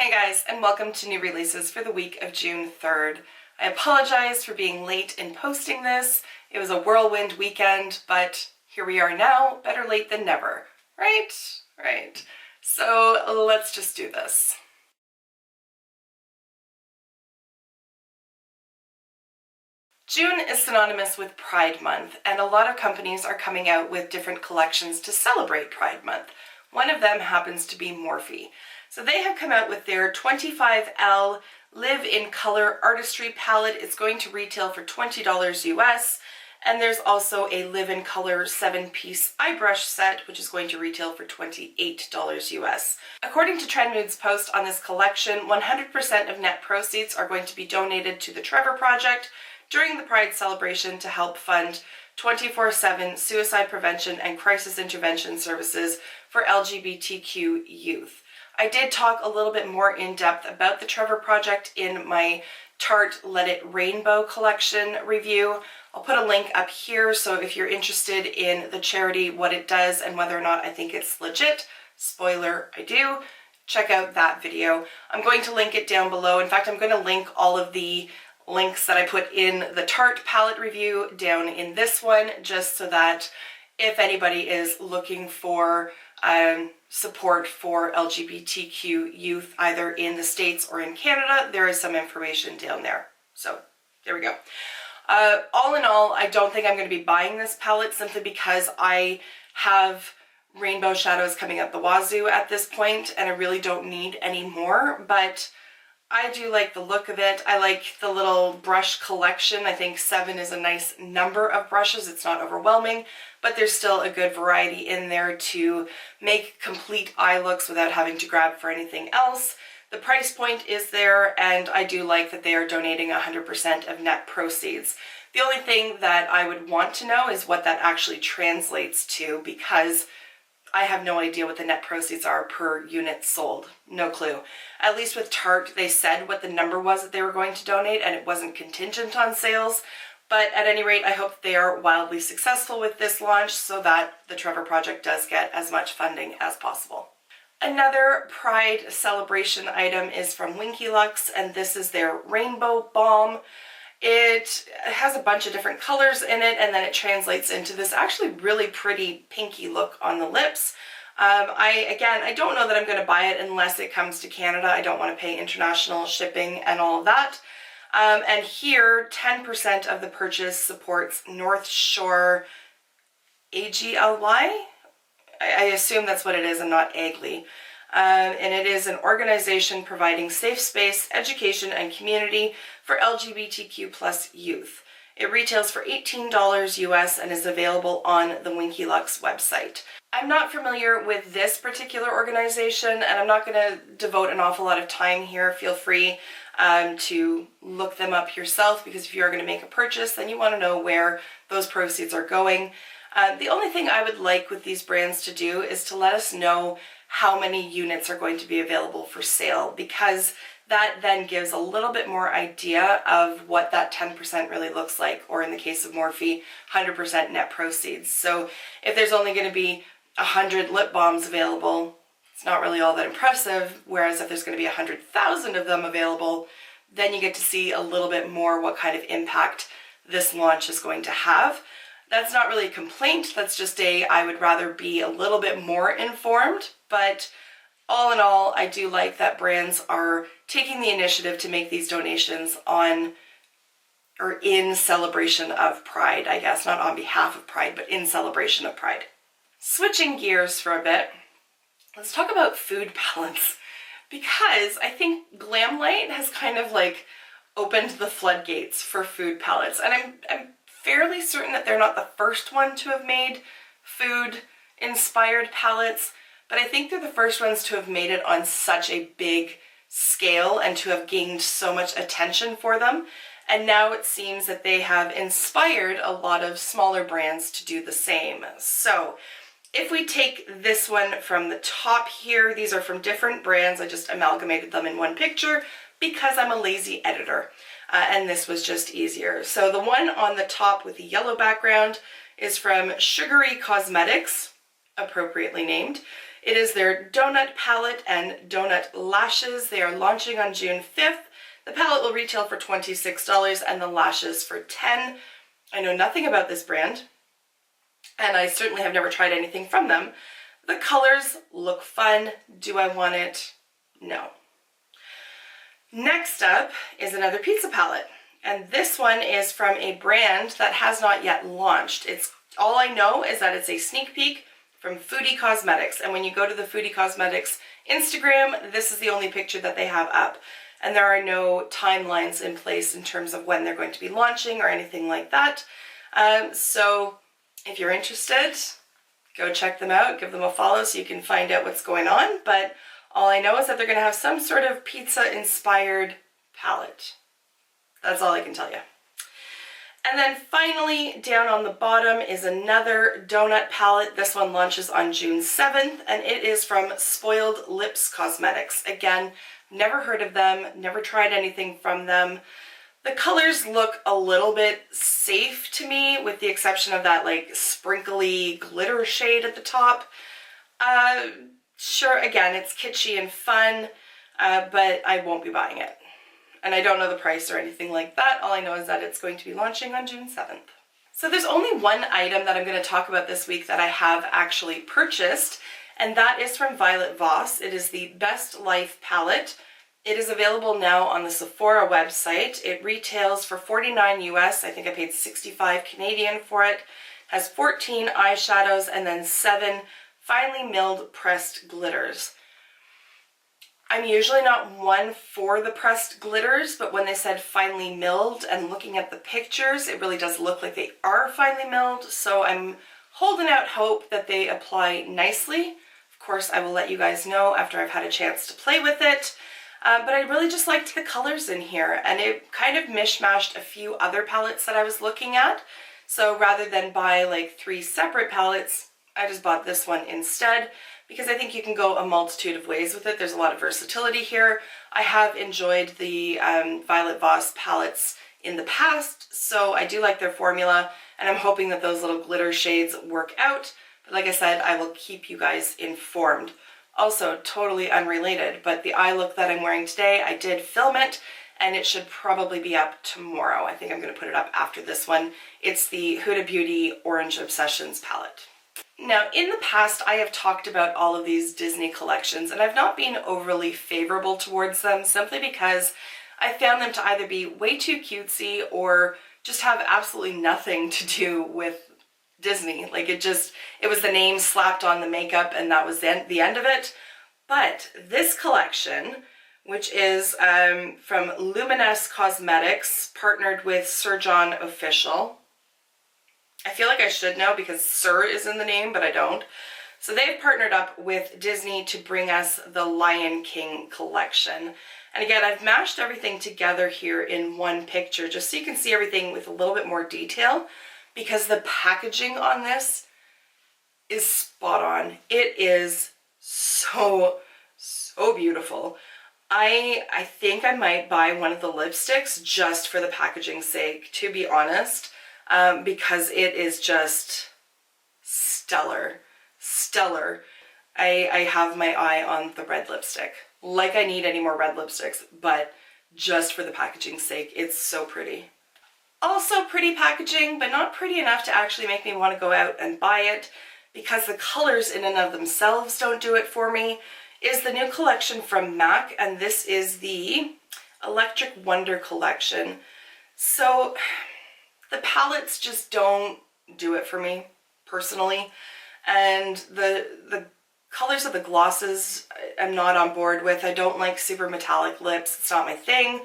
Hey guys, and welcome to new releases for the week of June 3rd. I apologize for being late in posting this. It was a whirlwind weekend, but here we are now, better late than never. Right? Right. So let's just do this. June is synonymous with Pride Month, and a lot of companies are coming out with different collections to celebrate Pride Month. One of them happens to be Morphe. So they have come out with their 25L Live in Color Artistry palette. It's going to retail for $20 US. And there's also a Live in Color 7-piece eye brush set, which is going to retail for $28 US. According to Trendmood's post on this collection, 100% of net proceeds are going to be donated to the Trevor Project during the Pride celebration to help fund 24/7 suicide prevention and crisis intervention services for LGBTQ youth. I did talk a little bit more in depth about the Trevor Project in my Tarte Let It Rainbow collection review. I'll put a link up here, so if you're interested in the charity, what it does, and whether or not I think it's legit, spoiler, I do, check out that video. I'm going to link it down below. In fact, I'm going to link all of the links that I put in the Tarte palette review down in this one, just so that if anybody is looking for support for LGBTQ youth either in the States or in Canada, there is some information down there. So there we go. All in all, I don't think I'm going to be buying this palette simply because I have rainbow shadows coming up the wazoo at this point and I really don't need any more, but I do like the look of it. I like the little brush collection. I think 7 is a nice number of brushes. It's not overwhelming, but there's still a good variety in there to make complete eye looks without having to grab for anything else. The price point is there, and I do like that they are donating 100% of net proceeds. The only thing that I would want to know is what that actually translates to, because I have no idea what the net proceeds are per unit sold. No clue. At least with Tarte, they said what the number was that they were going to donate, and it wasn't contingent on sales. But at any rate, I hope they are wildly successful with this launch so that the Trevor Project does get as much funding as possible. Another Pride celebration item is from Winky Lux, and this is their Rainbow Balm. It has a bunch of different colors in it, and then it translates into this actually really pretty pinky look on the lips. I don't know that I'm going to buy it unless it comes to Canada. I don't want to pay international shipping and all of that. And here, 10% of the purchase supports North Shore AGLY. I assume that's what it is and not AGLY. And it is an organization providing safe space, education, and community for LGBTQ plus youth. It retails for $18 US and is available on the Winky Lux website. I'm not familiar with this particular organization, and I'm not going to devote an awful lot of time here. Feel free to look them up yourself, because if you are going to make a purchase, then you want to know where those proceeds are going. The only thing I would like with these brands to do is to let us know how many units are going to be available for sale, because that then gives a little bit more idea of what that 10% really looks like, or in the case of Morphe, 100% net proceeds. So if there's only going to be 100 lip balms available, it's not really all that impressive, whereas if there's going to be 100,000 of them available, then you get to see a little bit more what kind of impact this launch is going to have. That's not really a complaint, that's just I would rather be a little bit more informed, but all in all, I do like that brands are taking the initiative to make these donations on or in celebration of Pride, I guess, not on behalf of Pride, but in celebration of Pride. Switching gears for a bit, let's talk about food palettes, because I think Glamlight has kind of like opened the floodgates for food palettes, and I'm fairly certain that they're not the first one to have made food-inspired palettes, but I think they're the first ones to have made it on such a big scale and to have gained so much attention for them. And now it seems that they have inspired a lot of smaller brands to do the same. So if we take this one from the top here, these are from different brands. I just amalgamated them in one picture because I'm a lazy editor. And this was just easier. So the one on the top with the yellow background is from Sugary Cosmetics, appropriately named. It is their Donut Palette and Donut Lashes. They are launching on June 5th. The palette will retail for $26 and the lashes for $10. I know nothing about this brand, and I certainly have never tried anything from them. The colors look fun. Do I want it? No. Next up is another pizza palette, and this one is from a brand that has not yet launched. All I know is that it's a sneak peek from Foodie Cosmetics, and when you go to the Foodie Cosmetics Instagram, this is the only picture that they have up. And there are no timelines in place in terms of when they're going to be launching or anything like that. So if you're interested, go check them out, give them a follow so you can find out what's going on. But all I know is that they're going to have some sort of pizza-inspired palette. That's all I can tell you. And then finally, down on the bottom is another donut palette. This one launches on June 7th, and it is from Spoiled Lips Cosmetics. Again, never heard of them, never tried anything from them. The colors look a little bit safe to me, with the exception of that like sprinkly glitter shade at the top. Sure, again, it's kitschy and fun, but I won't be buying it. And I don't know the price or anything like that. All I know is that it's going to be launching on June 7th. So there's only one item that I'm going to talk about this week that I have actually purchased, and that is from Violet Voss. It is the Best Life palette. It is available now on the Sephora website. It retails for $49 US. I think I paid 65 Canadian for it. Has 14 eyeshadows and then 7 finely milled pressed glitters. I'm usually not one for the pressed glitters, but when they said finely milled and looking at the pictures, it really does look like they are finely milled. So I'm holding out hope that they apply nicely. Of course, I will let you guys know after I've had a chance to play with it. But I really just liked the colors in here, and it kind of mishmashed a few other palettes that I was looking at. So rather than buy like 3 separate palettes, I just bought this one instead, because I think you can go a multitude of ways with it. There's a lot of versatility here. I have enjoyed the Violet Voss palettes in the past, so I do like their formula, and I'm hoping that those little glitter shades work out. But like I said, I will keep you guys informed. Also, totally unrelated, but the eye look that I'm wearing today, I did film it, and it should probably be up tomorrow. I think I'm going to put it up after this one. It's the Huda Beauty Orange Obsessions palette. Now, in the past, I have talked about all of these Disney collections, and I've not been overly favorable towards them, simply because I found them to either be way too cutesy or just have absolutely nothing to do with Disney. Like it was the name slapped on the makeup and that was the end of it. But this collection, which is from Luminous Cosmetics, partnered with Sir John Official. I feel like I should know because Sir is in the name, but I don't. So they've partnered up with Disney to bring us the Lion King collection. And again, I've mashed everything together here in one picture just so you can see everything with a little bit more detail, because the packaging on this is spot on. It is so beautiful. I think I might buy one of the lipsticks just for the packaging's sake, to be honest, because it is just stellar. I have my eye on the red lipstick. Like I need any more red lipsticks, but just for the packaging's sake, it's so pretty. Also pretty packaging, but not pretty enough to actually make me want to go out and buy it, because the colors in and of themselves don't do it for me, is the new collection from MAC, and this is the Electric Wonder collection. So the palettes just don't do it for me, personally, and the colors of the glosses I'm not on board with. I don't like super metallic lips. It's not my thing.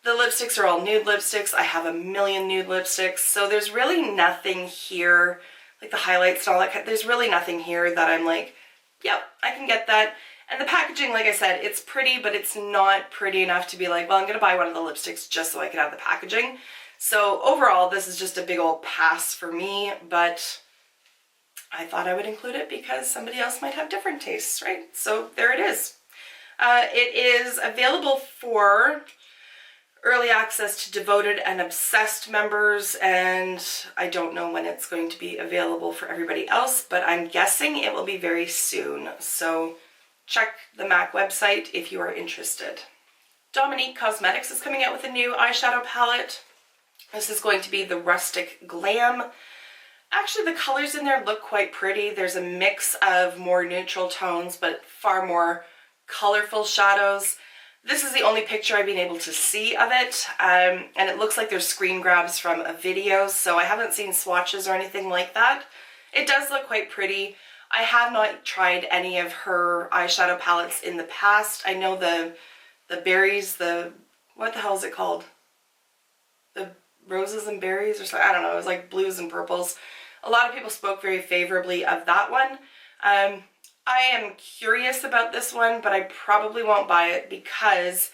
The lipsticks are all nude lipsticks. I have a million nude lipsticks, so there's really nothing here, like the highlights and all that. There's really nothing here that I'm like, yep, I can get that. And the packaging, like I said, it's pretty, but it's not pretty enough to be like, well, I'm going to buy one of the lipsticks just so I can have the packaging. So overall, this is just a big old pass for me, but I thought I would include it because somebody else might have different tastes, right? So there it is. It is available for early access to devoted and obsessed members, and I don't know when it's going to be available for everybody else, but I'm guessing it will be very soon. So check the MAC website if you are interested. Domonique Cosmetics is coming out with a new eyeshadow palette. This is going to be the Rustic Glam. Actually, the colors in there look quite pretty. There's a mix of more neutral tones, but far more colorful shadows. This is the only picture I've been able to see of it, and it looks like there's screen grabs from a video, so I haven't seen swatches or anything like that. It does look quite pretty. I have not tried any of her eyeshadow palettes in the past. I know the berries, what the hell is it called? The roses and berries or something? I don't know. It was like blues and purples. A lot of people spoke very favorably of that one. I am curious about this one, but I probably won't buy it because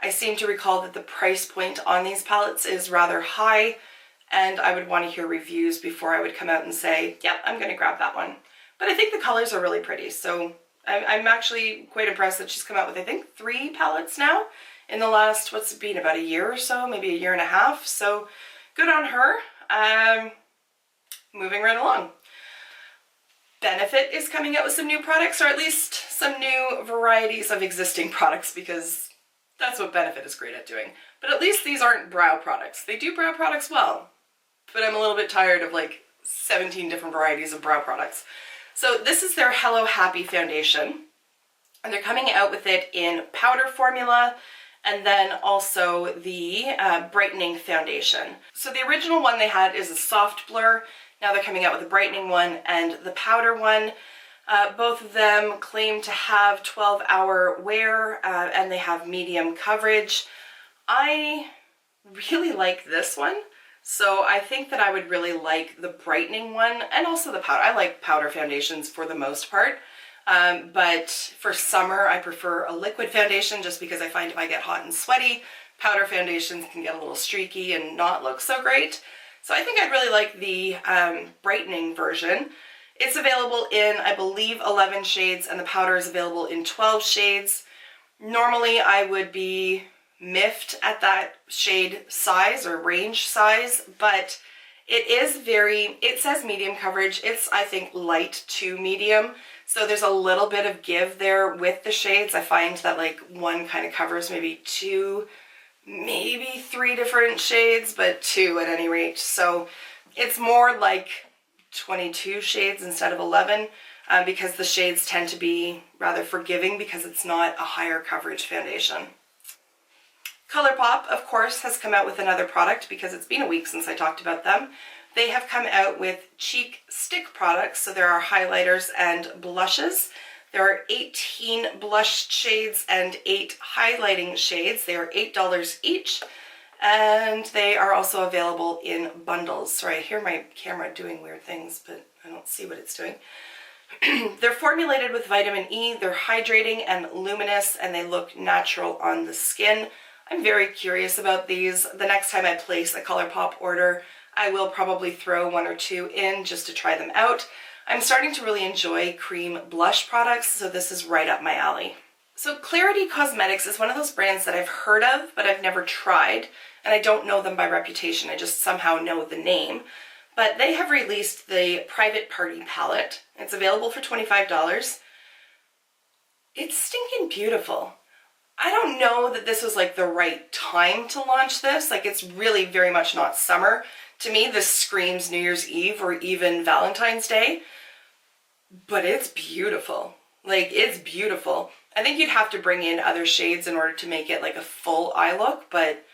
I seem to recall that the price point on these palettes is rather high, and I would want to hear reviews before I would come out and say, yep, I'm going to grab that one. But I think the colors are really pretty, so I'm actually quite impressed that she's come out with, I think, 3 palettes now in the last, what's it been, about a year or so, maybe a year and a half, so good on her. Moving right along. Benefit is coming out with some new products, or at least some new varieties of existing products, because that's what Benefit is great at doing. But at least these aren't brow products. They do brow products well, but I'm a little bit tired of like 17 different varieties of brow products. So this is their Hello Happy foundation, and they're coming out with it in powder formula and then also the brightening foundation. So the original one they had is a soft blur. Now they're coming out with a brightening one and the powder one. Both of them claim to have 12-hour wear, and they have medium coverage. I really like this one, so I think that I would really like the brightening one and also the powder. I like powder foundations for the most part, but for summer I prefer a liquid foundation just because I find if I get hot and sweaty, powder foundations can get a little streaky and not look so great. So I think I'd really like the brightening version. It's available in, I believe, 11 shades, and the powder is available in 12 shades. Normally I would be miffed at that shade size or range size, but it says medium coverage. It's, I think, light to medium. So there's a little bit of give there with the shades. I find that like one kind of covers maybe 2, maybe 3 different shades, but 2 at any rate. So it's more like 22 shades instead of 11 because the shades tend to be rather forgiving because it's not a higher coverage foundation. Colourpop, of course, has come out with another product because it's been a week since I talked about them. They have come out with cheek stick products, so there are highlighters and blushes. There are 18 blush shades and 8 highlighting shades. They are $8 each, and they are also available in bundles. Sorry, I hear my camera doing weird things, but I don't see what it's doing. They're formulated with vitamin E, they're hydrating and luminous, and they look natural on the skin. I'm very curious about these. The next time I place a Colourpop order, I will probably throw 1 or 2 in just to try them out. I'm starting to really enjoy cream blush products, so this is right up my alley. So Clarity Cosmetics is one of those brands that I've heard of, but I've never tried, and I don't know them by reputation. I just somehow know the name. But they have released the Private Party palette. It's available for $25. It's stinking beautiful. I don't know that this was like the right time to launch this. Like, it's really very much not summer. To me, this screams New Year's Eve or even Valentine's Day, but it's beautiful. Like, it's beautiful. I think you'd have to bring in other shades in order to make it like a full eye look, but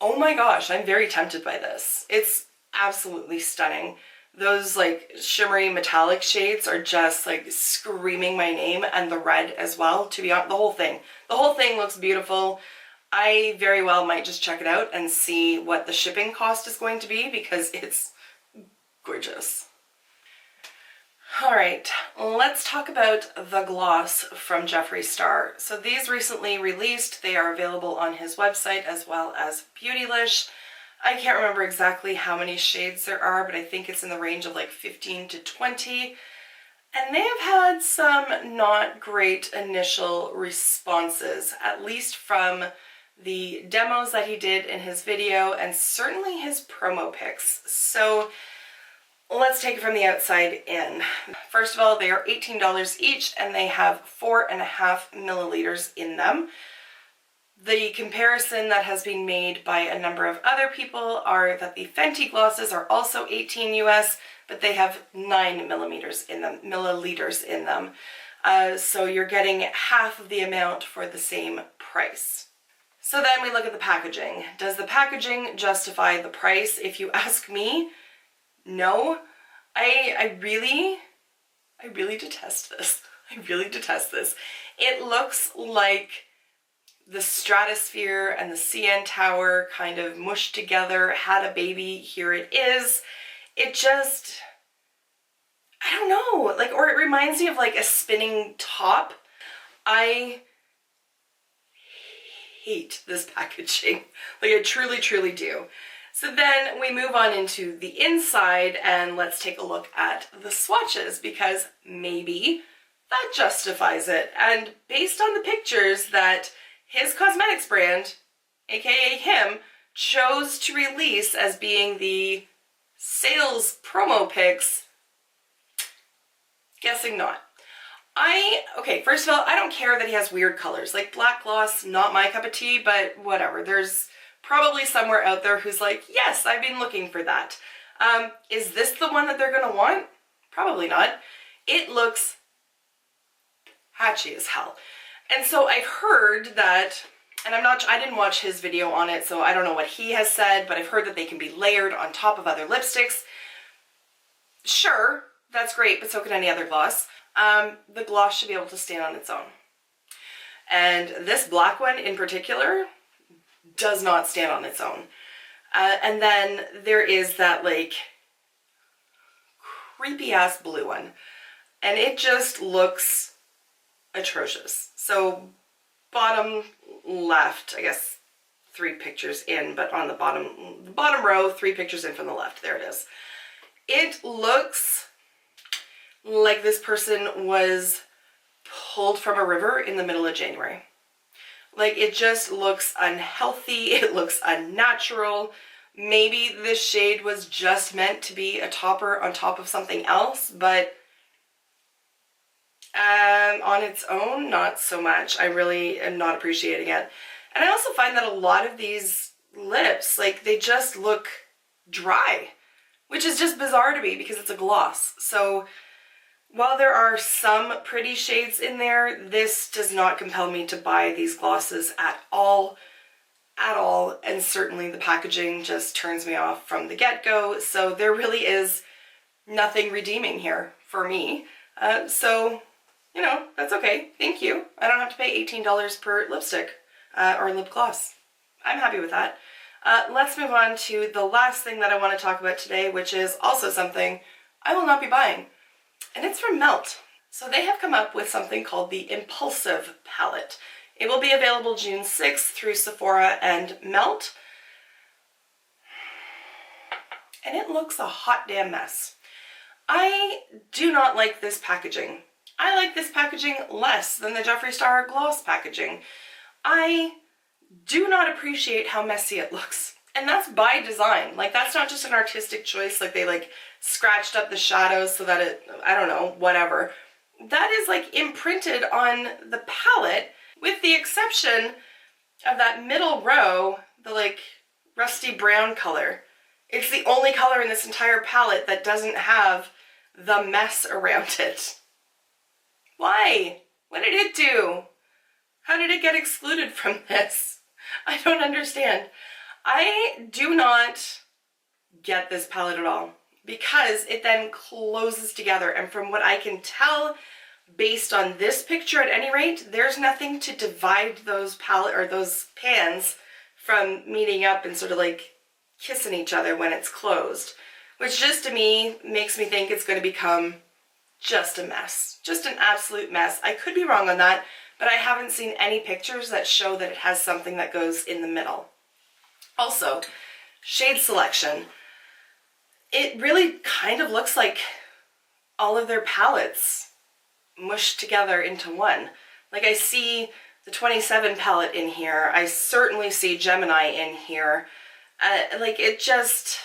oh my gosh, I'm very tempted by this. It's absolutely stunning. Those like shimmery metallic shades are just like screaming my name, and the red as well, to be honest. The whole thing looks beautiful. I very well might just check it out and see what the shipping cost is going to be because it's gorgeous. All right, let's talk about the gloss from Geoffrey Start. So these recently released. They are available on his website as well as Beautylish. I can't remember exactly how many shades there are, but I think it's in the range of like 15 to 20. And they have had some not great initial responses, at least from the demos that he did in his video, and certainly his promo pics. So let's take it from the outside in. First of all, they are $18 each and they have 4.5 milliliters in them. The comparison that has been made by a number of other people are that the Fenty glosses are also 18 US, but they have 9 milliliters in them. So you're getting half of the amount for the same price. So then we look at the packaging. Does the packaging justify the price? If you ask me, no. I really detest this. I really detest this. It looks like the stratosphere and the CN Tower kind of mushed together, had a baby, here it is. It just, I don't know, like, or it reminds me of like a spinning top. I hate this packaging. Like, I truly, truly do. So then we move on into the inside and let's take a look at the swatches, because maybe that justifies it. And based on the pictures that his cosmetics brand, aka him, chose to release as being the sales promo pics, guessing not. Okay, first of all, I don't care that he has weird colors. Like, black gloss, not my cup of tea, but whatever. There's probably somewhere out there who's like, yes, I've been looking for that. Is this the one that they're gonna want? Probably not. It looks patchy as hell. And so I've heard that, and I didn't watch his video on it, so I don't know what he has said, but I've heard that they can be layered on top of other lipsticks. Sure, that's great, but so can any other gloss. The gloss should be able to stand on its own. And this black one in particular does not stand on its own. And then there is that like creepy ass blue one. And it just looks atrocious. So bottom left, I guess 3 pictures in, but on the bottom row, 3 pictures in from the left. There it is. It looks like this person was pulled from a river in the middle of January. Like, it just looks unhealthy. It looks unnatural. Maybe this shade was just meant to be a topper on top of something else, but on its own, not so much. I really am not appreciating it. And I also find that a lot of these lips, like, they just look dry, which is just bizarre to me because it's a gloss. So while there are some pretty shades in there, this does not compel me to buy these glosses at all, and certainly the packaging just turns me off from the get-go, so there really is nothing redeeming here for me. So, you know, that's okay. Thank you. I don't have to pay $18 per lipstick or lip gloss. I'm happy with that. Let's move on to the last thing that I want to talk about today, which is also something I will not be buying. And it's from Melt. So they have come up with something called the Impulsive Palette. It will be available June 6th through Sephora and Melt. And it looks a hot damn mess. I do not like this packaging. I like this packaging less than the Jeffree Star gloss packaging. I do not appreciate how messy it looks. And that's by design. Like, that's not just an artistic choice, like they like scratched up the shadows so that it, I don't know, whatever. That is like imprinted on the palette, with the exception of that middle row, the like rusty brown color. It's the only color in this entire palette that doesn't have the mess around it. Why? What did it do? How did it get excluded from this? I don't understand. I do not get this palette at all, because it then closes together, and from what I can tell, based on this picture at any rate, there's nothing to divide those those pans from meeting up and sort of like kissing each other when it's closed, which just to me makes me think it's going to become just a mess, just an absolute mess. I could be wrong on that, but I haven't seen any pictures that show that it has something that goes in the middle. Also, shade selection. It really kind of looks like all of their palettes mushed together into one. Like, I see the 27 palette in here. I certainly see Gemini in here. Like, it just,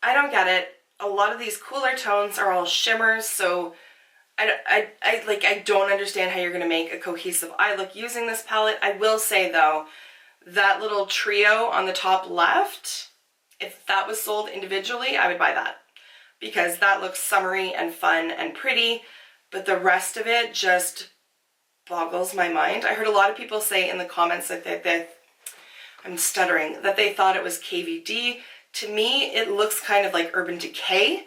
I don't get it. A lot of these cooler tones are all shimmers, so I don't understand how you're going to make a cohesive eye look using this palette. I will say though, that little trio on the top left, if that was sold individually, I would buy that, because that looks summery and fun and pretty, but the rest of it just boggles my mind. I heard a lot of people say in the comments that I'm stuttering, that they thought it was KVD. To me, it looks kind of like Urban Decay,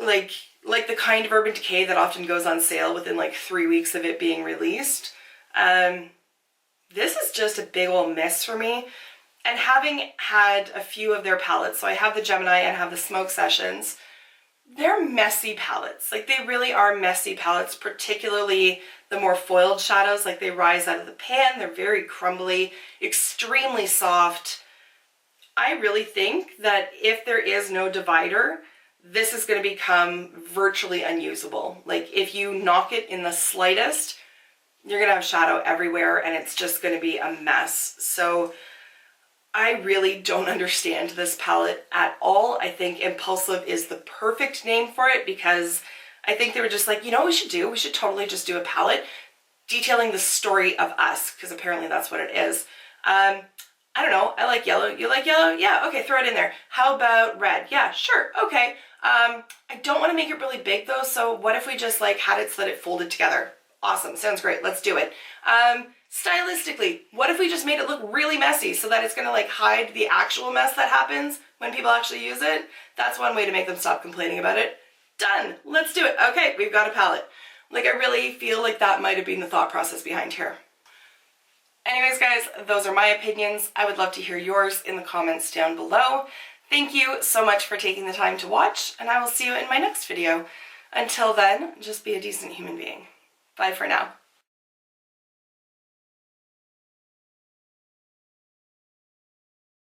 like the kind of Urban Decay that often goes on sale within like 3 weeks of it being released. This is just a big old miss for me. And having had a few of their palettes, so I have the Gemini and have the Smoke Sessions, they're messy palettes. Like, they really are messy palettes, particularly the more foiled shadows. Like, they rise out of the pan, they're very crumbly, extremely soft. I really think that if there is no divider, this is going to become virtually unusable. Like, if you knock it in the slightest, you're going to have shadow everywhere and it's just going to be a mess. So I really don't understand this palette at all. I think Impulsive is the perfect name for it, because I think they were just like, you know what we should do? We should totally just do a palette detailing the story of us, because apparently that's what it is. I don't know. I like yellow. You like yellow? Yeah, okay, throw it in there. How about red? Yeah, sure, okay. I don't want to make it really big though, so what if we just like had it so that it folded together? Awesome, sounds great, let's do it. Stylistically, what if we just made it look really messy so that it's gonna like hide the actual mess that happens when people actually use it? That's one way to make them stop complaining about it. Done, let's do it. Okay, we've got a palette. Like, I really feel like that might have been the thought process behind here. Anyways guys, those are my opinions. I would love to hear yours in the comments down below. Thank you so much for taking the time to watch, and I will see you in my next video. Until then, just be a decent human being. Bye for now.